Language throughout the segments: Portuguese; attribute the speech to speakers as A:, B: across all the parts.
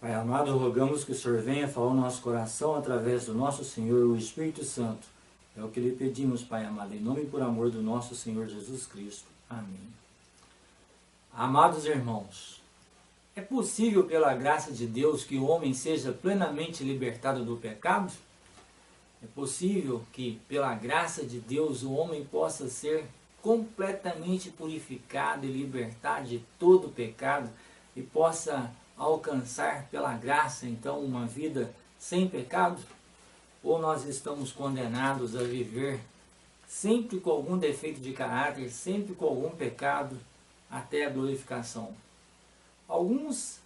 A: Pai amado, rogamos que o Senhor venha falar no nosso coração através do nosso Senhor, o Espírito Santo. É o que lhe pedimos, Pai amado, em nome e por amor do nosso Senhor Jesus Cristo. Amém. Amados irmãos, é possível pela graça de Deus que o homem seja plenamente libertado do pecado? É possível que pela graça de Deus o homem possa ser completamente purificado e libertado de todo o pecado e possa alcançar pela graça então uma vida sem pecado? Ou nós estamos condenados a viver sempre com algum defeito de caráter, sempre com algum pecado até a glorificação? Alguns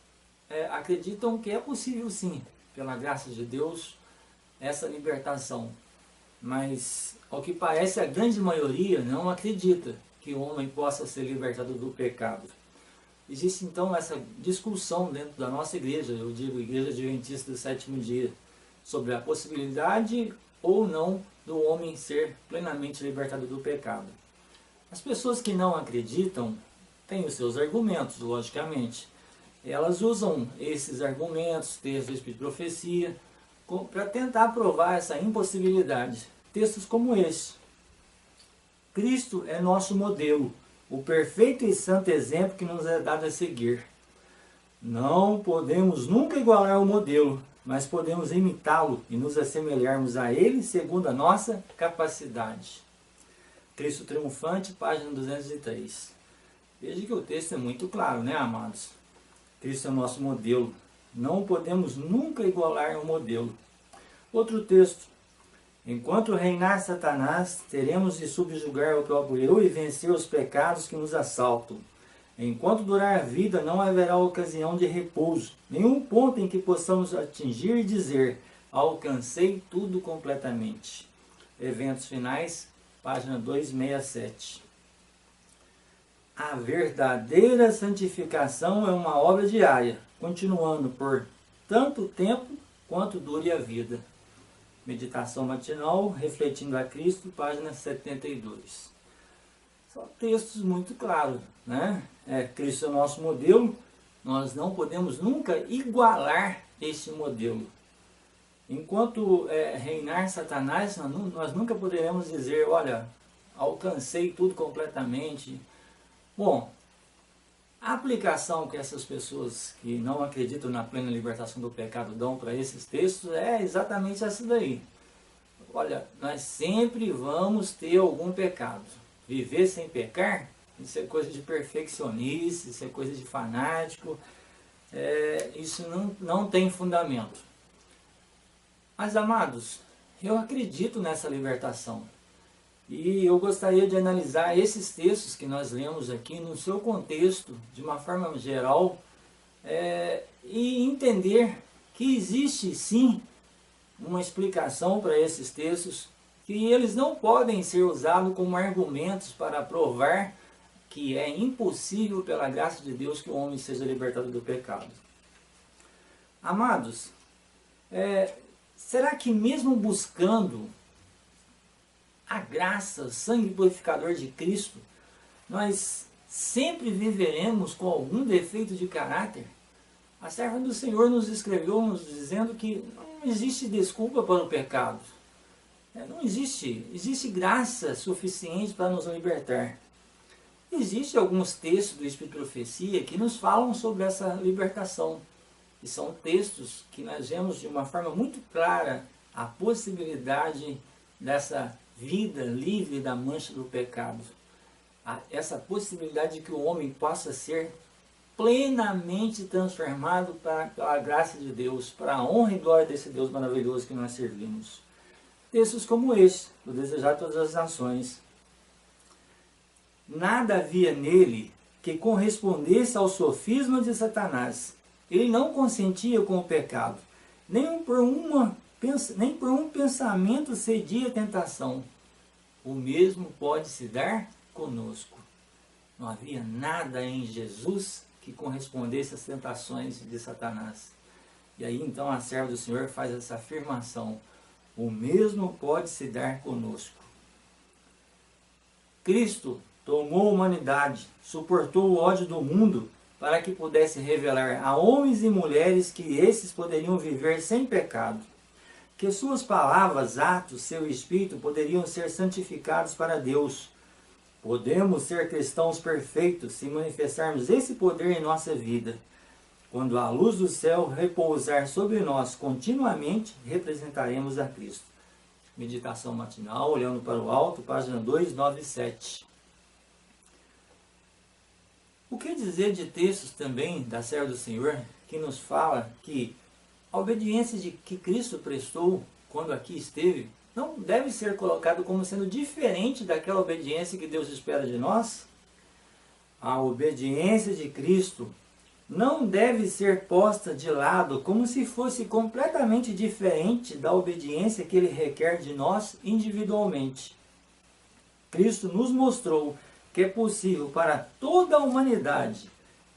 A: acreditam que é possível sim, pela graça de Deus, essa libertação, mas ao que parece a grande maioria não acredita que o homem possa ser libertado do pecado. Existe então essa discussão dentro da nossa igreja, eu digo Igreja Adventista do Sétimo Dia, sobre a possibilidade ou não do homem ser plenamente libertado do pecado. As pessoas que não acreditam têm os seus argumentos, logicamente. Elas usam esses argumentos, textos de profecia, para tentar provar essa impossibilidade. Textos como esse: Cristo é nosso modelo, o perfeito e santo exemplo que nos é dado a seguir. Não podemos nunca igualar o modelo, mas podemos imitá-lo e nos assemelharmos a ele segundo a nossa capacidade. Cristo Triunfante, página 203. Veja que o texto é muito claro, né, amados? Cristo é nosso modelo. Não podemos nunca igualar o modelo. Outro texto: enquanto reinar Satanás, teremos de subjugar o próprio eu e vencer os pecados que nos assaltam. Enquanto durar a vida, não haverá ocasião de repouso, nenhum ponto em que possamos atingir e dizer: alcancei tudo completamente. Eventos Finais, página 267. A verdadeira santificação é uma obra diária, continuando por tanto tempo quanto dure a vida. Meditação matinal, refletindo a Cristo, página 72. São textos muito claros, né? Cristo é o nosso modelo, nós não podemos nunca igualar este modelo. Enquanto reinar Satanás, nós nunca poderemos dizer: olha, alcancei tudo completamente. Bom, a aplicação que essas pessoas que não acreditam na plena libertação do pecado dão para esses textos é exatamente essa daí. Olha, nós sempre vamos ter algum pecado. Viver sem pecar, isso é coisa de perfeccionista, isso é coisa de fanático, isso não tem fundamento. Mas, amados, eu acredito nessa libertação. E eu gostaria de analisar esses textos que nós lemos aqui no seu contexto, de uma forma geral, e entender que existe sim uma explicação para esses textos, que eles não podem ser usados como argumentos para provar que é impossível pela graça de Deus que o homem seja libertado do pecado. Amados, será que mesmo buscando a graça, o sangue purificador de Cristo, nós sempre viveremos com algum defeito de caráter? A serva do Senhor nos escreveu nos dizendo que não existe desculpa para o pecado. Não existe graça suficiente para nos libertar. Existem alguns textos do Espírito de Profecia que nos falam sobre essa libertação. E são textos que nós vemos de uma forma muito clara a possibilidade dessa vida livre da mancha do pecado. Essa possibilidade de que o homem possa ser plenamente transformado pela graça de Deus, para a honra e glória desse Deus maravilhoso que nós servimos. Textos como este, do Desejar Todas as Nações. Nada havia nele que correspondesse ao sofisma de Satanás. Ele não consentia com o pecado, nem por um pensamento cedia à tentação. O mesmo pode se dar conosco. Não havia nada em Jesus que correspondesse às tentações de Satanás. E aí então a serva do Senhor faz essa afirmação: o mesmo pode se dar conosco. Cristo tomou a humanidade, suportou o ódio do mundo para que pudesse revelar a homens e mulheres que esses poderiam viver sem pecado, que suas palavras, atos, seu espírito poderiam ser santificados para Deus. Podemos ser cristãos perfeitos se manifestarmos esse poder em nossa vida. Quando a luz do céu repousar sobre nós continuamente, representaremos a Cristo. Meditação matinal, olhando para o alto, página 297. O que dizer de textos também da Serva do Senhor, que nos fala que a obediência que Cristo prestou quando aqui esteve, não deve ser colocado como sendo diferente daquela obediência que Deus espera de nós? A obediência de Cristo não deve ser posta de lado como se fosse completamente diferente da obediência que Ele requer de nós individualmente. Cristo nos mostrou que é possível para toda a humanidade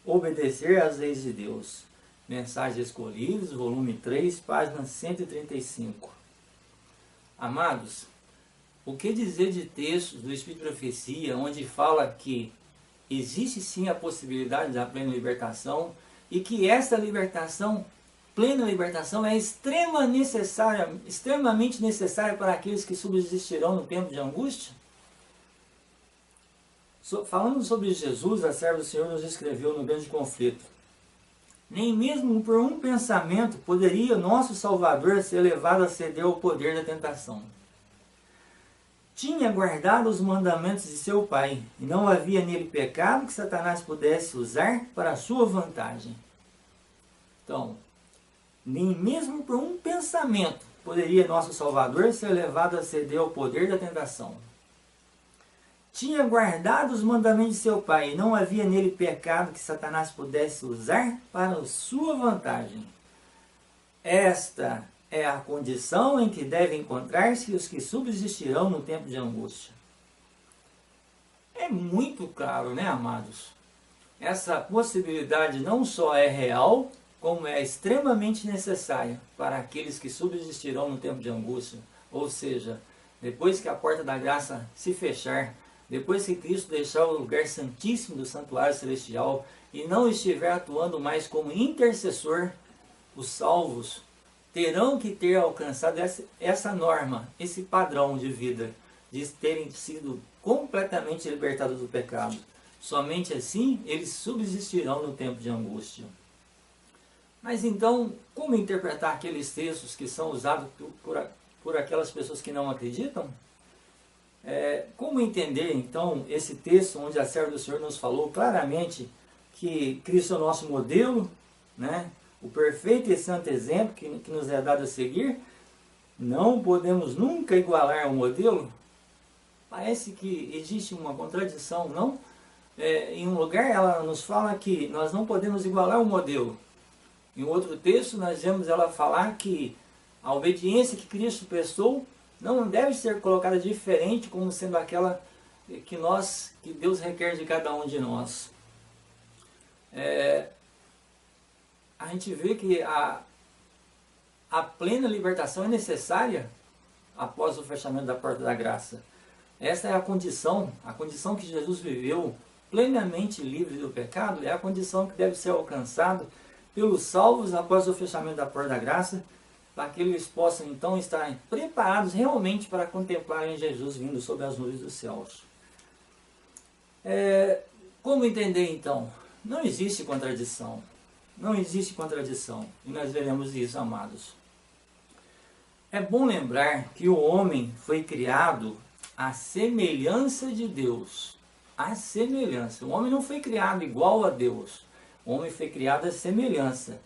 A: obedecer às leis de Deus. Mensagens Escolhidas, volume 3, página 135. Amados, o que dizer de textos do Espírito de Profecia, onde fala que existe sim a possibilidade da plena libertação e que essa libertação, plena libertação, é extremamente necessária para aqueles que subsistirão no tempo de angústia? Falando sobre Jesus, a Serva do Senhor nos escreveu no grande conflito: nem mesmo por um pensamento poderia nosso Salvador ser levado a ceder ao poder da tentação. Tinha guardado os mandamentos de seu Pai, e não havia nele pecado que Satanás pudesse usar para a sua vantagem. Então, nem mesmo por um pensamento poderia nosso Salvador ser levado a ceder ao poder da tentação. Tinha guardado os mandamentos de seu Pai, e não havia nele pecado que Satanás pudesse usar para a sua vantagem. Esta é a condição em que devem encontrar-se os que subsistirão no tempo de angústia. É muito claro, né, amados? Essa possibilidade não só é real, como é extremamente necessária para aqueles que subsistirão no tempo de angústia. Ou seja, depois que a porta da graça se fechar, depois que Cristo deixar o lugar santíssimo do santuário celestial e não estiver atuando mais como intercessor, os salvos terão que ter alcançado essa norma, esse padrão de vida, de terem sido completamente libertados do pecado. Somente assim eles subsistirão no tempo de angústia. Mas então, como interpretar aqueles textos que são usados por aquelas pessoas que não acreditam? Como entender então esse texto onde a Serva do Senhor nos falou claramente que Cristo é o nosso modelo, né? O perfeito e santo exemplo que nos é dado a seguir? Não podemos nunca igualar ao modelo? Parece que existe uma contradição, não? Em um lugar ela nos fala que nós não podemos igualar o modelo. Em outro texto nós vemos ela falar que a obediência que Cristo prestou não deve ser colocada diferente como sendo aquela que Deus requer de cada um de nós. A gente vê que a plena libertação é necessária após o fechamento da porta da graça. Essa é a condição que Jesus viveu plenamente livre do pecado, é a condição que deve ser alcançada pelos salvos após o fechamento da porta da graça, para que eles possam então estar preparados realmente para contemplarem Jesus vindo sobre as nuvens dos céus. Como entender então? Não existe contradição. Não existe contradição. E nós veremos isso, amados. É bom lembrar que o homem foi criado à semelhança de Deus. À semelhança. O homem não foi criado igual a Deus. O homem foi criado à semelhança.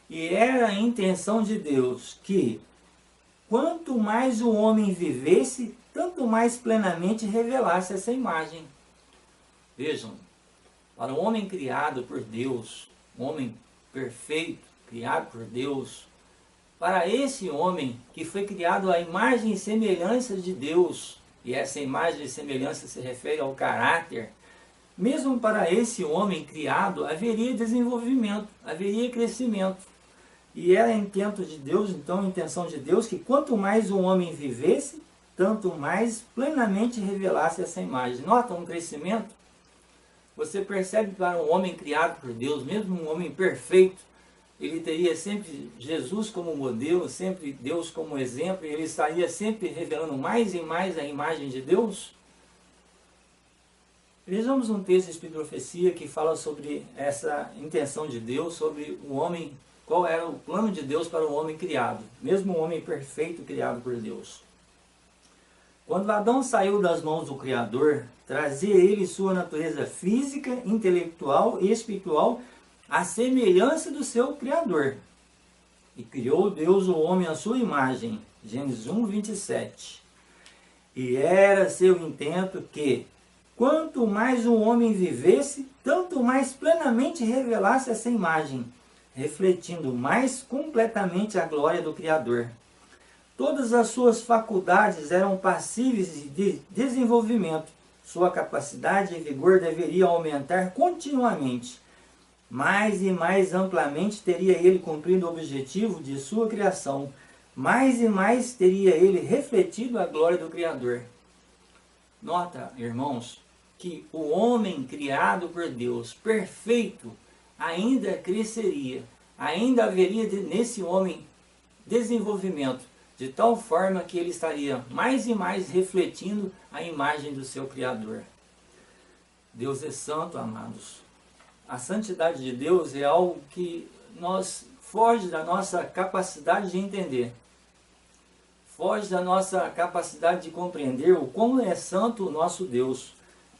A: E era a intenção de Deus que, quanto mais o homem vivesse, tanto mais plenamente revelasse essa imagem. Vejam, para o homem criado por Deus, um homem perfeito, criado por Deus, para esse homem que foi criado à imagem e semelhança de Deus, e essa imagem e semelhança se refere ao caráter, mesmo para esse homem criado haveria desenvolvimento, haveria crescimento. E era intento de Deus, então a intenção de Deus, que quanto mais o homem vivesse, tanto mais plenamente revelasse essa imagem. Nota um crescimento? Você percebe para um homem criado por Deus, mesmo um homem perfeito, ele teria sempre Jesus como modelo, sempre Deus como exemplo, e ele estaria sempre revelando mais e mais a imagem de Deus? Vejamos um texto de Espírito de Profecia que fala sobre essa intenção de Deus, sobre o homem, qual era o plano de Deus para o homem criado, mesmo um homem perfeito criado por Deus. Quando Adão saiu das mãos do Criador, trazia ele sua natureza física, intelectual e espiritual à semelhança do seu Criador. E criou Deus o homem à sua imagem. Gênesis 1, 27. E era seu intento que, quanto mais o homem vivesse, tanto mais plenamente revelasse essa imagem, refletindo mais completamente a glória do Criador. Todas as suas faculdades eram passíveis de desenvolvimento. Sua capacidade e vigor deveriam aumentar continuamente. Mais e mais amplamente teria ele cumprido o objetivo de sua criação. Mais e mais teria ele refletido a glória do Criador. Nota, irmãos, que o homem criado por Deus, perfeito, ainda cresceria. Ainda haveria nesse homem desenvolvimento, de tal forma que ele estaria mais e mais refletindo a imagem do seu Criador. Deus é santo, amados. A santidade de Deus é algo que foge da nossa capacidade de entender. Foge da nossa capacidade de compreender o quão é santo o nosso Deus.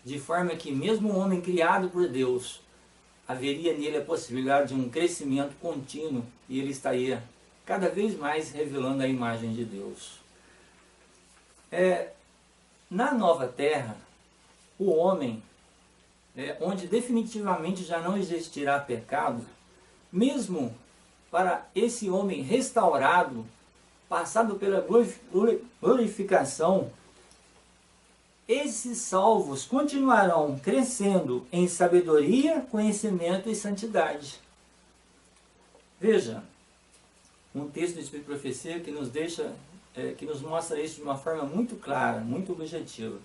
A: De forma que mesmo um homem criado por Deus, haveria nele a possibilidade de um crescimento contínuo e ele estaria cada vez mais revelando a imagem de Deus. Na nova terra, o homem, onde definitivamente já não existirá pecado, mesmo para esse homem restaurado, passado pela glorificação, esses salvos continuarão crescendo em sabedoria, conhecimento e santidade. Veja, um texto do Espírito de Profecia que nos que nos mostra isso de uma forma muito clara, muito objetiva.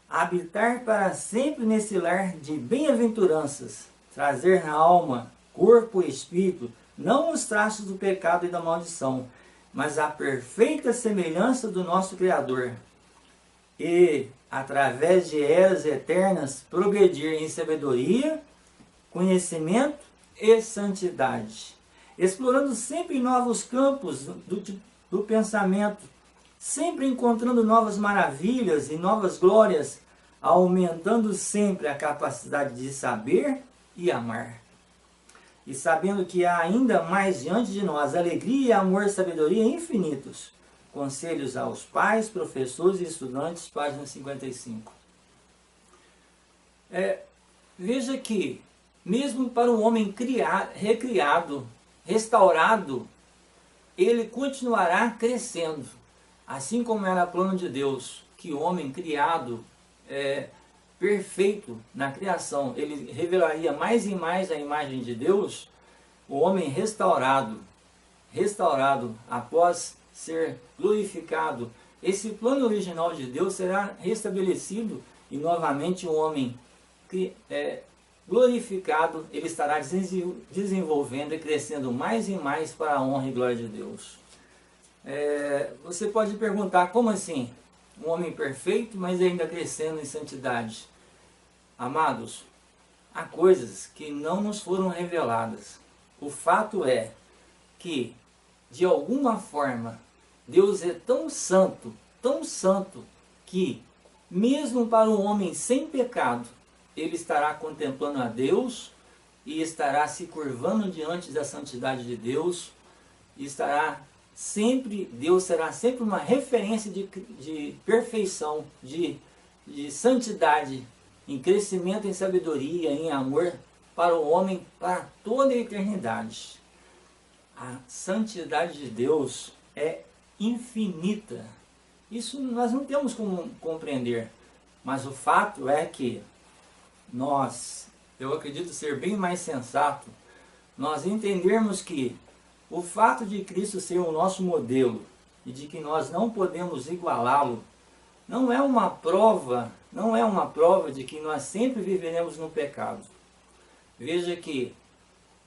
A: Habitar para sempre nesse lar de bem-aventuranças, trazer na alma, corpo e espírito, não os traços do pecado e da maldição, mas a perfeita semelhança do nosso Criador. E, através de eras eternas, progredir em sabedoria, conhecimento e santidade, explorando sempre novos campos do pensamento, sempre encontrando novas maravilhas e novas glórias, aumentando sempre a capacidade de saber e amar. E sabendo que há ainda mais diante de nós alegria, amor e sabedoria infinitos. Conselhos aos pais, professores e estudantes, página 55. Veja que, mesmo para um homem recriado, restaurado, ele continuará crescendo. Assim como era plano de Deus, que o homem criado, perfeito na criação, ele revelaria mais e mais a imagem de Deus, o homem restaurado após ser glorificado, esse plano original de Deus será restabelecido e novamente o homem glorificado, ele estará desenvolvendo e crescendo mais e mais para a honra e glória de Deus. Você pode perguntar, como assim? Um homem perfeito, mas ainda crescendo em santidade. Amados, há coisas que não nos foram reveladas. O fato é que, de alguma forma, Deus é tão santo, que, mesmo para um homem sem pecado, ele estará contemplando a Deus e estará se curvando diante da santidade de Deus, e Deus será sempre uma referência de perfeição, de santidade, em crescimento, em sabedoria, em amor para o homem, para toda a eternidade. A santidade de Deus é infinita. Isso nós não temos como compreender, mas o fato é que eu acredito ser bem mais sensato, nós entendermos que o fato de Cristo ser o nosso modelo e de que nós não podemos igualá-lo, não é uma prova de que nós sempre viveremos no pecado. Veja que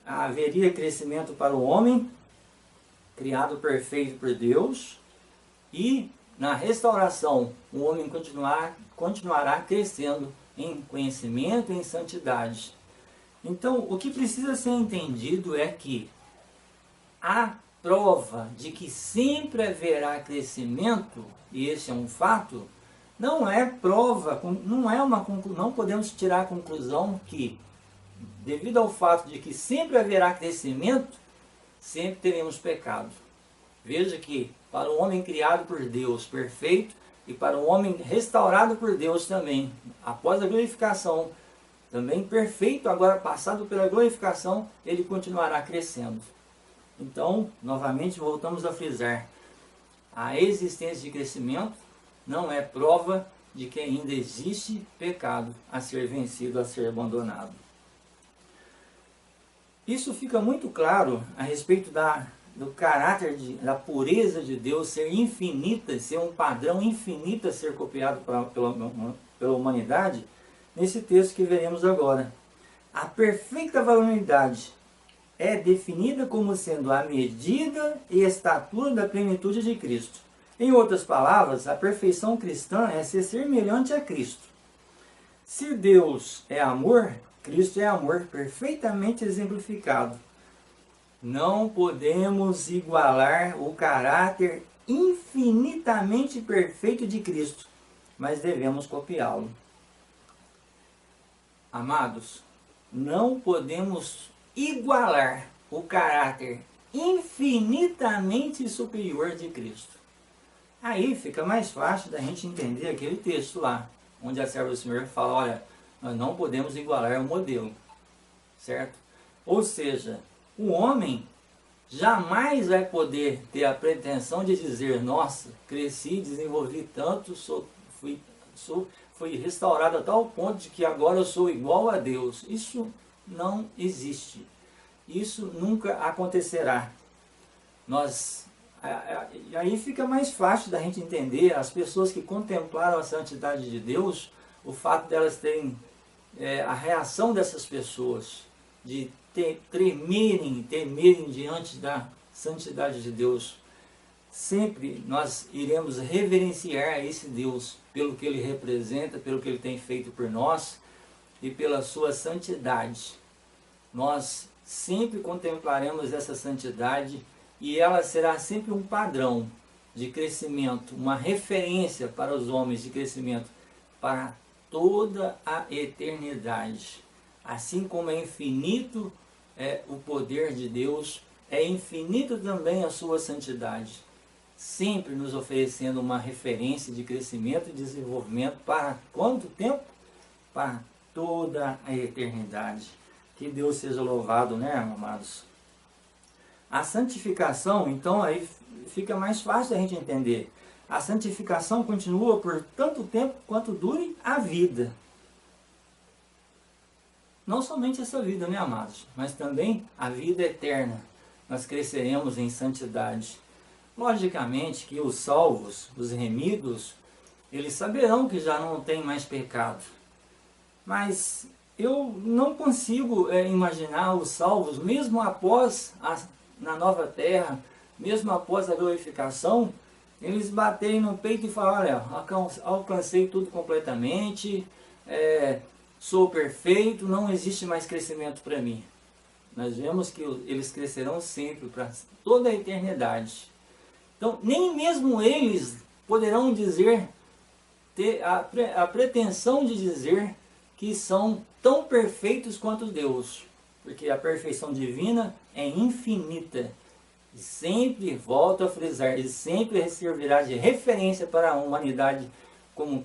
A: haveria crescimento para o homem, criado perfeito por Deus, e na restauração o homem continuará crescendo em conhecimento e em santidade. Então, o que precisa ser entendido é que a prova de que sempre haverá crescimento, e esse é um fato, não é prova, não podemos tirar a conclusão que, devido ao fato de que sempre haverá crescimento, sempre teremos pecado. Veja que para o homem criado por Deus perfeito e para o homem restaurado por Deus também, após a glorificação, também perfeito, agora passado pela glorificação, ele continuará crescendo. Então, novamente voltamos a frisar, a existência de crescimento não é prova de que ainda existe pecado a ser vencido, a ser abandonado. Isso fica muito claro a respeito do caráter, da pureza de Deus ser infinita, ser um padrão infinito a ser copiado pela humanidade, nesse texto que veremos agora. A perfeita varonilidade é definida como sendo a medida e estatura da plenitude de Cristo. Em outras palavras, a perfeição cristã é ser semelhante a Cristo. Se Deus é amor, Cristo é amor perfeitamente exemplificado. Não podemos igualar o caráter infinitamente perfeito de Cristo, mas devemos copiá-lo. Amados, não podemos igualar o caráter infinitamente superior de Cristo. Aí fica mais fácil da gente entender aquele texto lá, onde a serva do Senhor fala, olha, nós não podemos igualar o modelo, certo? Ou seja, o homem jamais vai poder ter a pretensão de dizer, nossa, cresci, desenvolvi tanto, fui restaurado a tal ponto de que agora eu sou igual a Deus. Isso não existe. Isso nunca acontecerá. Aí fica mais fácil da gente entender as pessoas que contemplaram a santidade de Deus, o fato delas terem a reação dessas pessoas, de temerem diante da santidade de Deus. Sempre nós iremos reverenciar esse Deus pelo que Ele representa, pelo que Ele tem feito por nós e pela sua santidade. Nós sempre contemplaremos essa santidade e ela será sempre um padrão de crescimento, uma referência para os homens de crescimento para toda a eternidade. Assim como é infinito o poder de Deus, é infinito também a sua santidade, sempre nos oferecendo uma referência de crescimento e desenvolvimento para quanto tempo? Para toda a eternidade. Que Deus seja louvado, né, amados? A santificação, então, aí fica mais fácil a gente entender. A santificação continua por tanto tempo quanto dure a vida. Não somente essa vida, né, amados? Mas também a vida eterna. Nós cresceremos em santidade. Logicamente que os salvos, os remidos, eles saberão que já não tem mais pecado. Mas eu não consigo imaginar os salvos, mesmo após na nova terra, mesmo após a glorificação, eles baterem no peito e falarem, olha, alcancei tudo completamente, sou perfeito, não existe mais crescimento para mim. Nós vemos que eles crescerão sempre, para toda a eternidade. Então, nem mesmo eles poderão ter a pretensão de dizer que são tão perfeitos quanto Deus, porque a perfeição divina é infinita. E sempre, volto a frisar, e sempre servirá de referência para a humanidade como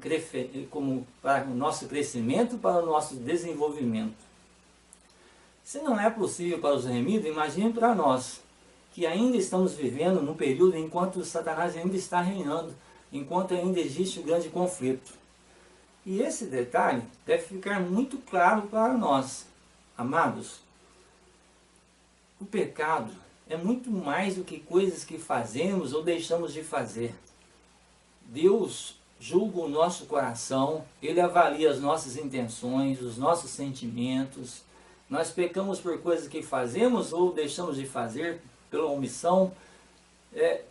A: para o nosso crescimento, para o nosso desenvolvimento. Se não é possível para os remidos, imagine para nós, que ainda estamos vivendo num período enquanto Satanás ainda está reinando, enquanto ainda existe o grande conflito. E esse detalhe deve ficar muito claro para nós, amados. O pecado é muito mais do que coisas que fazemos ou deixamos de fazer. Deus julga o nosso coração, Ele avalia as nossas intenções, os nossos sentimentos. Nós pecamos por coisas que fazemos ou deixamos de fazer pela omissão.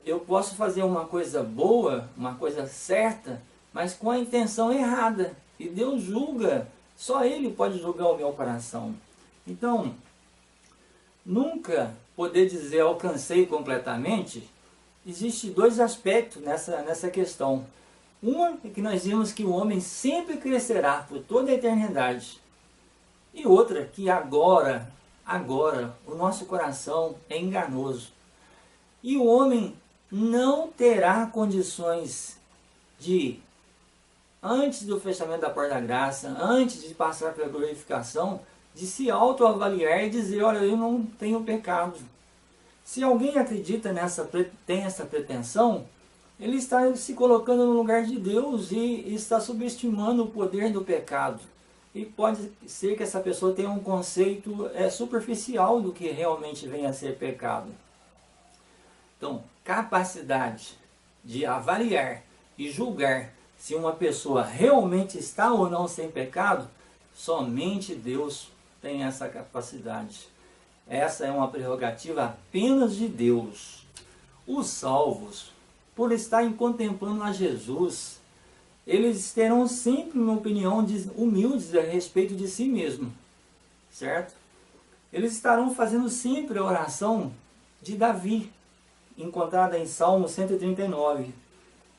A: Eu posso fazer uma coisa boa, uma coisa certa, mas com a intenção errada. E Deus julga, só Ele pode julgar o meu coração. Então, nunca poder dizer alcancei completamente, existe dois aspectos nessa questão. Uma é que nós vimos que o homem sempre crescerá por toda a eternidade. E outra, que agora, o nosso coração é enganoso. E o homem não terá condições de, antes do fechamento da porta da graça, antes de passar pela glorificação, de se autoavaliar e dizer, olha, eu não tenho pecado. Se alguém acredita tem essa pretensão, ele está se colocando no lugar de Deus e está subestimando o poder do pecado. E pode ser que essa pessoa tenha um conceito superficial do que realmente vem a ser pecado. Então, capacidade de avaliar e julgar se uma pessoa realmente está ou não sem pecado, somente Deus tem essa capacidade. Essa é uma prerrogativa apenas de Deus. Os salvos, por estarem contemplando a Jesus, eles terão sempre uma opinião humilde a respeito de si mesmo, certo? Eles estarão fazendo sempre a oração de Davi, encontrada em Salmo 139.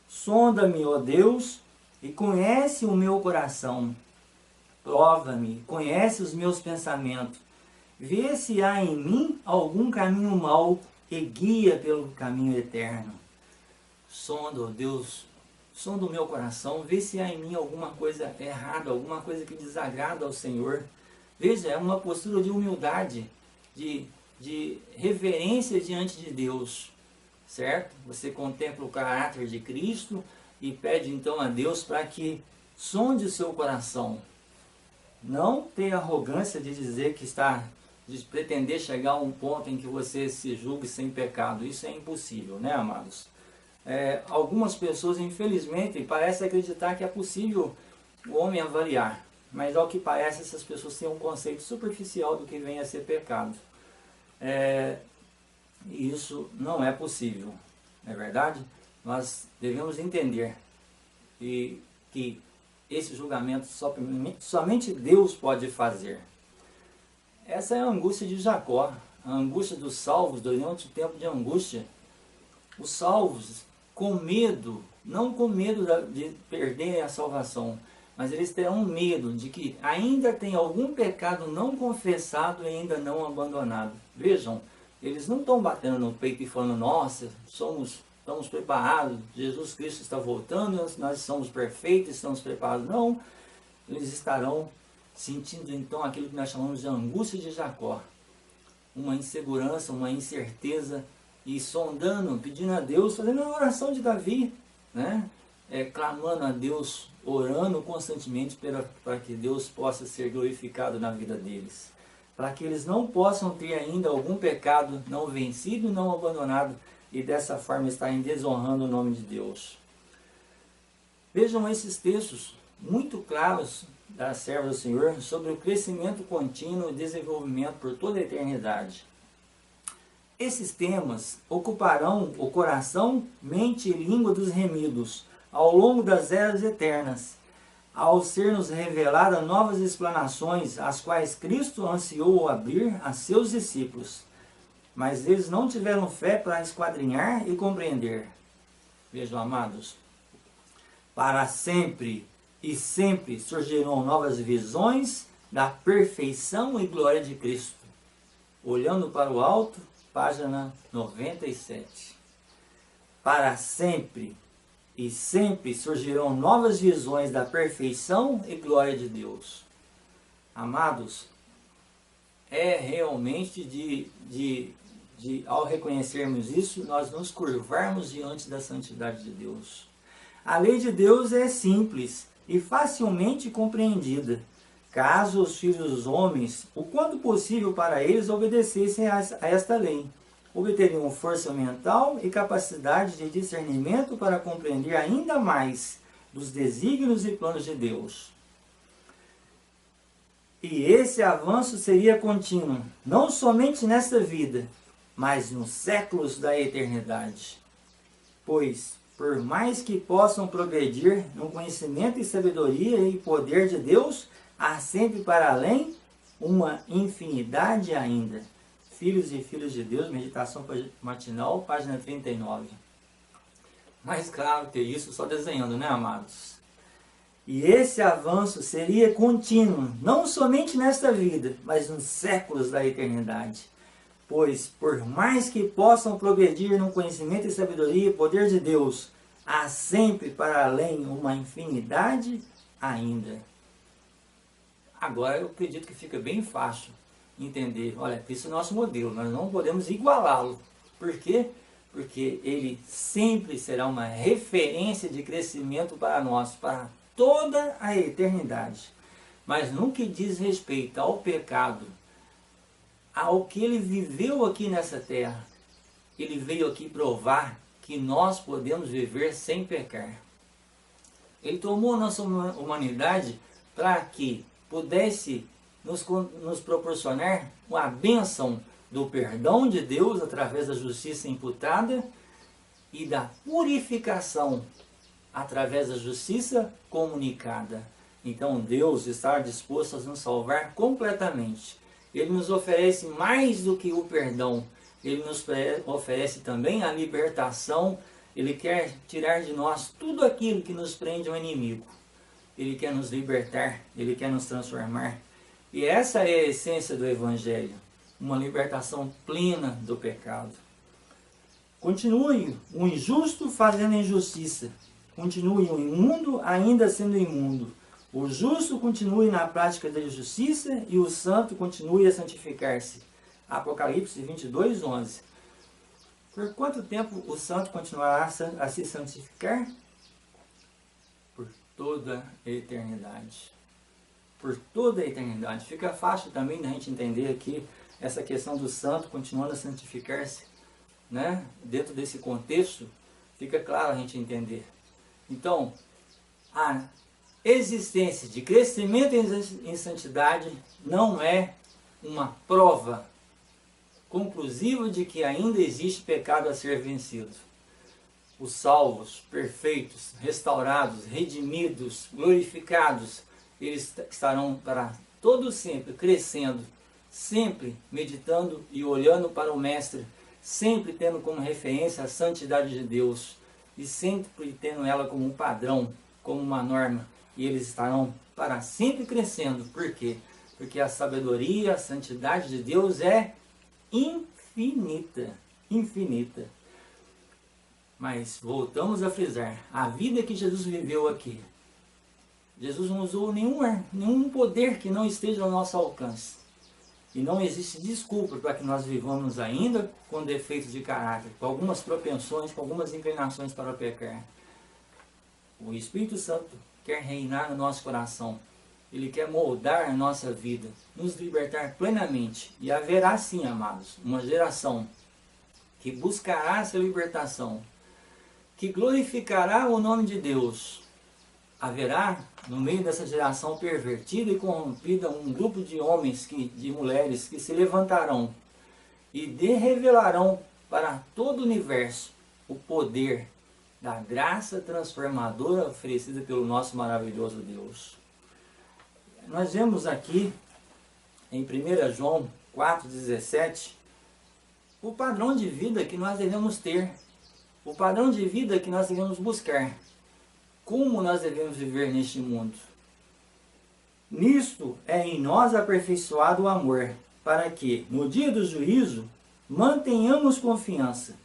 A: Sonda-me, ó Deus, e conhece o meu coração. Prova-me, conhece os meus pensamentos. Vê se há em mim algum caminho mau e guia pelo caminho eterno. Sonda, ó Deus, sonda o meu coração, vê se há em mim alguma coisa errada, alguma coisa que desagrada ao Senhor. Veja, é uma postura de humildade, de reverência diante de Deus, certo? Você contempla o caráter de Cristo e pede então a Deus para que sonde o seu coração. Não tenha arrogância de dizer que de pretender chegar a um ponto em que você se julgue sem pecado. Isso é impossível, né, amados? Algumas pessoas, infelizmente, parecem acreditar que é possível o homem avaliar, mas ao que parece, essas pessoas têm um conceito superficial do que vem a ser pecado. Isso não é possível, não é verdade? Nós devemos entender que esse julgamento somente Deus pode fazer. Essa é a angústia de Jacó, a angústia dos salvos durante o tempo de angústia. Os salvos, com medo, não com medo de perderem a salvação, mas eles terão medo de que ainda tem algum pecado não confessado e ainda não abandonado. Vejam, eles não estão batendo no peito e falando, nossa, estamos preparados, Jesus Cristo está voltando, nós somos perfeitos, estamos preparados. Não, eles estarão sentindo então aquilo que nós chamamos de angústia de Jacó. Uma insegurança, uma incerteza, e sondando, pedindo a Deus, fazendo a oração de Davi, né? Clamando a Deus, orando constantemente para que Deus possa ser glorificado na vida deles. Para que eles não possam ter ainda algum pecado não vencido, não abandonado, e dessa forma estarem desonrando o nome de Deus. Vejam esses textos muito claros da serva do Senhor sobre o crescimento contínuo e desenvolvimento por toda a eternidade. Esses temas ocuparão o coração, mente e língua dos remidos ao longo das eras eternas, ao ser-nos reveladas novas explanações, as quais Cristo ansiou abrir a seus discípulos, mas eles não tiveram fé para esquadrinhar e compreender. Vejam, amados, para sempre e sempre surgirão novas visões da perfeição e glória de Cristo. Olhando para o alto, página 97. Para sempre e sempre surgirão novas visões da perfeição e glória de Deus. Amados, é realmente ao reconhecermos isso, nós nos curvarmos diante da santidade de Deus. A lei de Deus é simples e facilmente compreendida, caso os filhos dos homens, o quanto possível para eles, obedecessem a esta lei. Obteriam força mental e capacidade de discernimento para compreender ainda mais dos desígnios e planos de Deus. E esse avanço seria contínuo, não somente nesta vida, mas nos séculos da eternidade. Pois, por mais que possam progredir no conhecimento e sabedoria e poder de Deus, há sempre para além uma infinidade ainda. Filhos e filhas de Deus, meditação matinal, página 39. Mais claro que isso, só desenhando, né, amados? E esse avanço seria contínuo, não somente nesta vida, mas nos séculos da eternidade. Pois, por mais que possam progredir no conhecimento e sabedoria e poder de Deus, há sempre para além uma infinidade ainda. Agora eu acredito que fica bem fácil entender. Olha, esse é o nosso modelo, nós não podemos igualá-lo. Por quê? Porque ele sempre será uma referência de crescimento para nós, para toda a eternidade. Mas no que diz respeito ao pecado, ao que ele viveu aqui nessa terra, ele veio aqui provar que nós podemos viver sem pecar. Ele tomou a nossa humanidade para que pudesse nos proporcionar uma bênção do perdão de Deus através da justiça imputada e da purificação através da justiça comunicada. Então Deus está disposto a nos salvar completamente. Ele nos oferece mais do que o perdão. Ele nos oferece também a libertação. Ele quer tirar de nós tudo aquilo que nos prende ao inimigo. Ele quer nos libertar, Ele quer nos transformar. E essa é a essência do Evangelho. Uma libertação plena do pecado. Continue o injusto fazendo injustiça. Continue o imundo ainda sendo imundo. O justo continue na prática da justiça e o santo continue a santificar-se. Apocalipse 22, 11. Por quanto tempo o santo continuará a se santificar? Por toda a eternidade. Por toda a eternidade. Fica fácil também da gente entender aqui essa questão do santo continuando a santificar-se, né? Dentro desse contexto, fica claro a gente entender. Então, a existência de crescimento em santidade não é uma prova conclusiva de que ainda existe pecado a ser vencido. Os salvos, perfeitos, restaurados, redimidos, glorificados, eles estarão para todo sempre crescendo, sempre meditando e olhando para o Mestre, sempre tendo como referência a santidade de Deus e sempre tendo ela como um padrão, como uma norma. E eles estarão para sempre crescendo. Por quê? Porque a sabedoria, a santidade de Deus é infinita. Infinita. Mas voltamos a frisar. A vida que Jesus viveu aqui. Jesus não usou nenhum poder que não esteja ao nosso alcance. E não existe desculpa para que nós vivamos ainda com defeitos de caráter, com algumas propensões, com algumas inclinações para pecar. O Espírito Santo quer reinar no nosso coração. Ele quer moldar a nossa vida, nos libertar plenamente. E haverá sim, amados, uma geração que buscará essa libertação, que glorificará o nome de Deus. Haverá, no meio dessa geração pervertida e corrompida, um grupo de homens, de mulheres, que se levantarão e revelarão para todo o universo o poder da graça transformadora oferecida pelo nosso maravilhoso Deus. Nós vemos aqui, em 1 João 4,17, o padrão de vida que nós devemos ter, o padrão de vida que nós devemos buscar. Como nós devemos viver neste mundo? Nisto é em nós aperfeiçoado o amor, para que, no dia do juízo, mantenhamos confiança,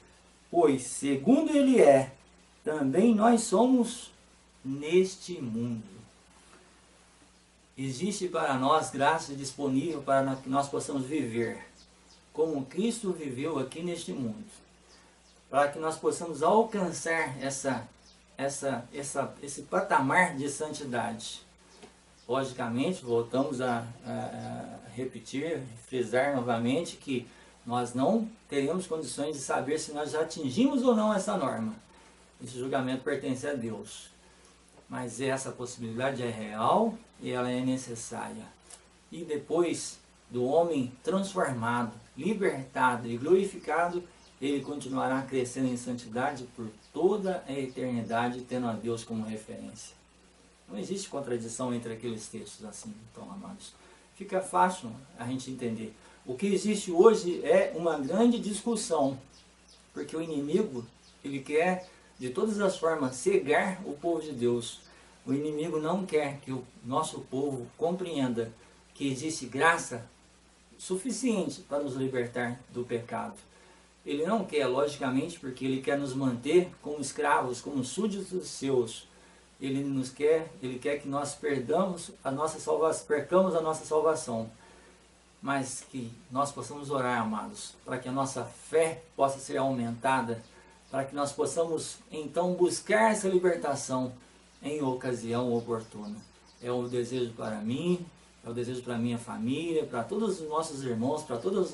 A: pois, segundo Ele é, também nós somos neste mundo. Existe para nós graça disponível para que nós possamos viver como Cristo viveu aqui neste mundo, para que nós possamos alcançar esse patamar de santidade. Logicamente, voltamos a repetir, frisar novamente que nós não teremos condições de saber se nós já atingimos ou não essa norma. Esse julgamento pertence a Deus. mas essa possibilidade é real e ela é necessária. E depois do homem transformado, libertado e glorificado, ele continuará crescendo em santidade por toda a eternidade, tendo a Deus como referência. Não existe contradição entre aqueles textos assim, então, amados. Fica fácil a gente entender. O que existe hoje é uma grande discussão, porque o inimigo, ele quer de todas as formas cegar o povo de Deus. O inimigo não quer que o nosso povo compreenda que existe graça suficiente para nos libertar do pecado. Ele não quer, logicamente, porque ele quer nos manter como escravos, como súditos seus. Ele quer que nós percamos a nossa salvação. Mas que nós possamos orar, amados, para que a nossa fé possa ser aumentada, para que nós possamos então buscar essa libertação em ocasião oportuna. É o desejo para mim, é o desejo para a minha família, para todos os nossos irmãos, para toda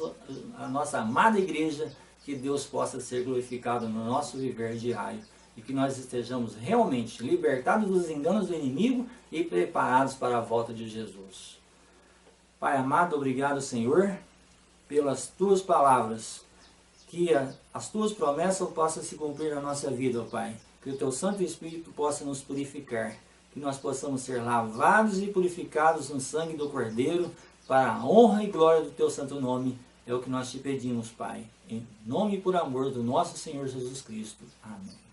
A: a nossa amada igreja, que Deus possa ser glorificado no nosso viver diário e que nós estejamos realmente libertados dos enganos do inimigo e preparados para a volta de Jesus. Pai amado, obrigado, Senhor, pelas Tuas palavras, que as Tuas promessas possam se cumprir na nossa vida, ó Pai, que o Teu Santo Espírito possa nos purificar, que nós possamos ser lavados e purificados no sangue do Cordeiro, para a honra e glória do Teu santo nome. É o que nós te pedimos, Pai, em nome e por amor do nosso Senhor Jesus Cristo. Amém.